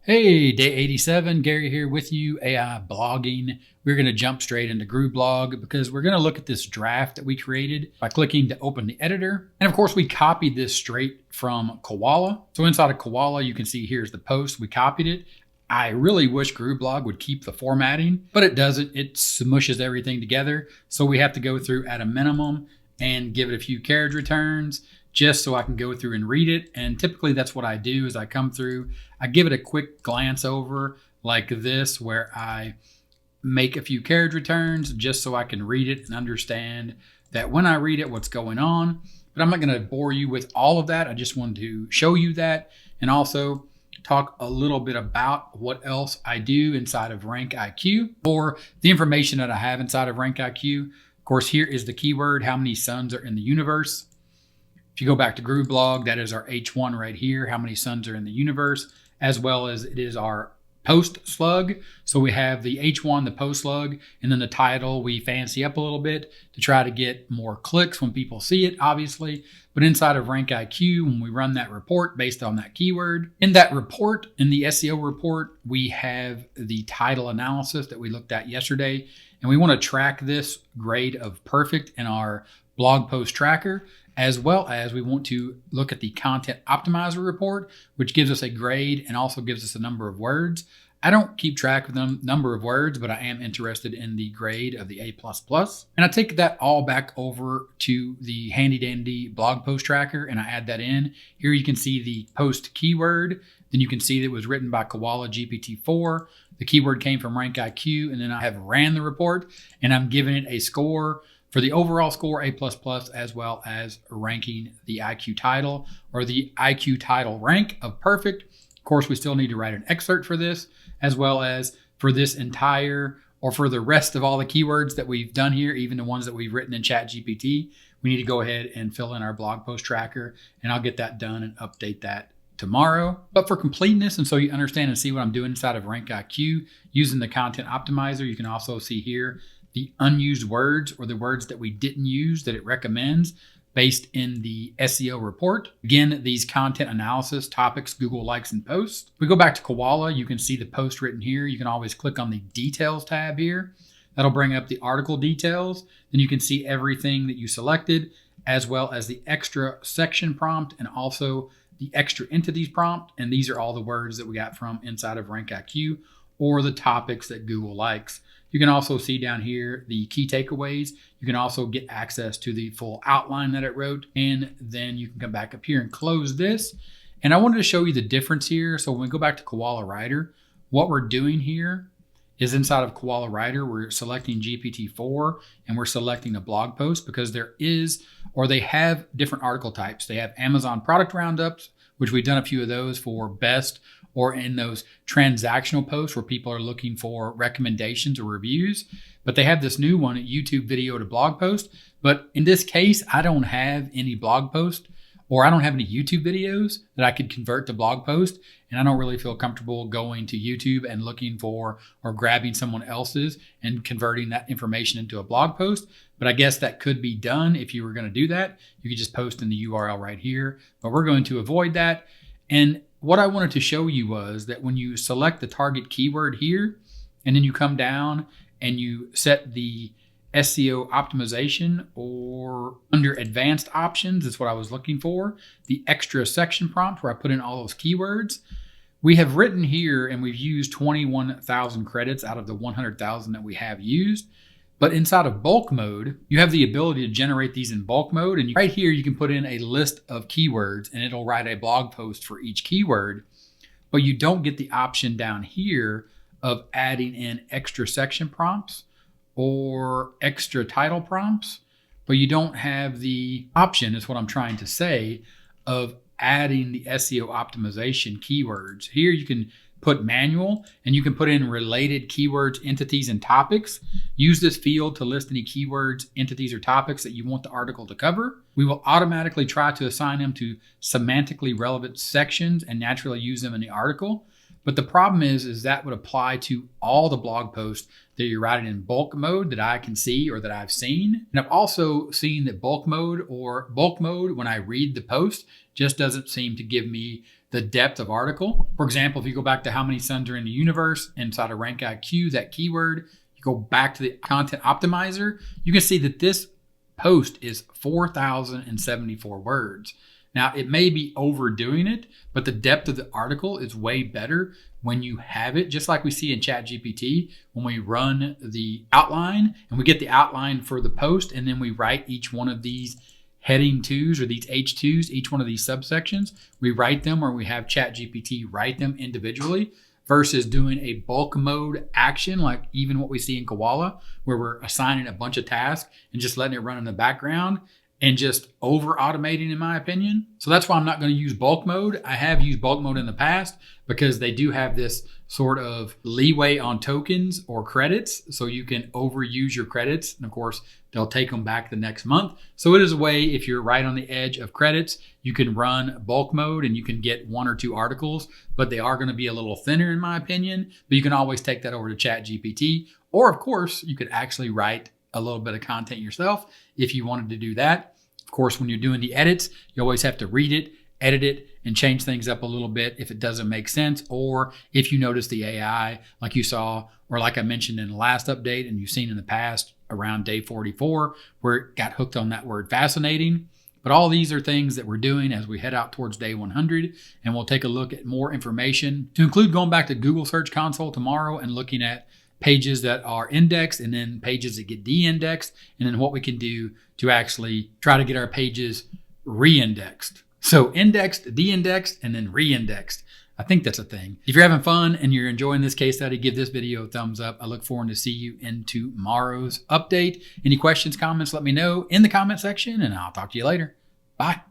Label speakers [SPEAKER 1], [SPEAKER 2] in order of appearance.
[SPEAKER 1] Hey, day 87, Gary here with you, AI blogging. We're going to jump straight into Grooveblog because we're going to look at this draft that we created by clicking to open the editor. And of course, we copied this straight from Koala. So inside of Koala, you can see here's the post. We copied it. I really wish Grooveblog would keep the formatting, but it doesn't. It smushes everything together. So we have to go through at a minimum and give it a few carriage returns just so I can go through and read it. And typically that's what I do is I come through, I give it a quick glance over like this, where I make a few carriage returns just so I can read it and understand that when I read it, what's going on. But I'm not going to bore you with all of that. I just wanted to show you that and also talk a little bit about what else I do inside of RankIQ or the information that I have inside of RankIQ. Of course, here is the keyword, how many suns are in the universe. If you go back to Grooveblog, that is our H1 right here, how many suns are in the universe, as well as it is our post slug. So we have the H1, the post slug, and then the title we fancy up a little bit to try to get more clicks when people see it, obviously. But inside of RankIQ, when we run that report based on that keyword, in that report, in the SEO report, we have the title analysis that we looked at yesterday. And we want to track this grade of perfect in our blog post tracker, as well as we want to look at the content optimizer report, which gives us a grade and also gives us a number of words. I don't keep track of the number of words, but I am interested in the grade of the A++. And I take that all back over to the handy dandy blog post tracker and I add that in. Here you can see the post keyword. Then you can see that it was written by Koala GPT-4. The keyword came from RankIQ, and then I have ran the report and I'm giving it a score for the overall score, A++, as well as ranking the IQ title or the IQ title rank of perfect. Of course, we still need to write an excerpt for this, as well as for this entire, or for the rest of all the keywords that we've done here, even the ones that we've written in ChatGPT, we need to go ahead and fill in our blog post tracker, and I'll get that done and update that tomorrow. But for completeness, and so you understand and see what I'm doing inside of RankIQ using the content optimizer, you can also see here the unused words or the words that we didn't use that it recommends based in the SEO report. Again, these content analysis topics, Google likes and posts. We go back to Koala, you can see the post written here. You can always click on the details tab here. That'll bring up the article details. Then you can see everything that you selected, as well as the extra section prompt and also the extra entities prompt. And these are all the words that we got from inside of RankIQ or the topics that Google likes. You can also see down here the key takeaways. You can also get access to the full outline that it wrote. And then you can come back up here and close this. And I wanted to show you the difference here. So when we go back to KoalaWriter, what we're doing here is inside of KoalaWriter, we're selecting GPT-4 and we're selecting a blog post because there is, or they have different article types. They have Amazon product roundups, which we've done a few of those for best, or in those transactional posts where people are looking for recommendations or reviews. But they have this new one, a YouTube video to blog post. But in this case, I don't have any blog post or I don't have any YouTube videos that I could convert to blog post. And I don't really feel comfortable going to YouTube and looking for or grabbing someone else's and converting that information into a blog post. But I guess that could be done if you were going to do that. You could just post in the URL right here, but we're going to avoid that. And what I wanted to show you was that when you select the target keyword here, and then you come down and you set the SEO optimization, or under advanced options, is what I was looking for, the extra section prompt where I put in all those keywords. We have written here and we've used 21,000 credits out of the 100,000 that we have used. But inside of bulk mode, you have the ability to generate these in bulk mode. And right here, you can put in a list of keywords and it'll write a blog post for each keyword. But you don't get the option down here of adding in extra section prompts or extra title prompts. But you don't have the option, is what I'm trying to say, of adding the SEO optimization keywords. Here you can put manual and you can put in related keywords, entities, and topics. Use this field to list any keywords, entities, or topics that you want the article to cover. We will automatically try to assign them to semantically relevant sections and naturally use them in the article. But the problem is that would apply to all the blog posts that you're writing in bulk mode that I can see or that I've seen. And I've also seen that bulk mode when I read the post just doesn't seem to give me the depth of article. For example, if you go back to how many suns are in the universe inside of RankIQ, that keyword, you go back to the content optimizer, you can see that this post is 4,074 words. Now, it may be overdoing it, but the depth of the article is way better when you have it, just like we see in ChatGPT, when we run the outline and we get the outline for the post, and then we write each one of these heading 2s or these H2s, each one of these subsections, we write them, or we have ChatGPT write them individually, versus doing a bulk mode action, like even what we see in Koala, where we're assigning a bunch of tasks and just letting it run in the background and just over automating, in my opinion. So that's why I'm not going to use bulk mode. I have used bulk mode in the past because they do have this sort of leeway on tokens or credits. So you can overuse your credits. And of course, they'll take them back the next month. So it is a way, if you're right on the edge of credits, you can run bulk mode and you can get 1 or 2 articles, but they are going to be a little thinner in my opinion. But you can always take that over to ChatGPT. Or of course, you could actually write a little bit of content yourself if you wanted to do that. Of course, when you're doing the edits, you always have to read it, edit it, and change things up a little bit if it doesn't make sense, or if you notice the AI like you saw, or like I mentioned in the last update and you've seen in the past around day 44, where it got hooked on that word fascinating. But all these are things that we're doing as we head out towards day 100, and we'll take a look at more information, to include going back to Google Search Console tomorrow and looking at pages that are indexed and then pages that get de-indexed, and then what we can do to actually try to get our pages re-indexed. So indexed, de-indexed, and then re-indexed. I think that's a thing. If you're having fun and you're enjoying this case study, give this video a thumbs up. I look forward to see you in tomorrow's update. Any questions, comments, let me know in the comment section, and I'll talk to you later. Bye.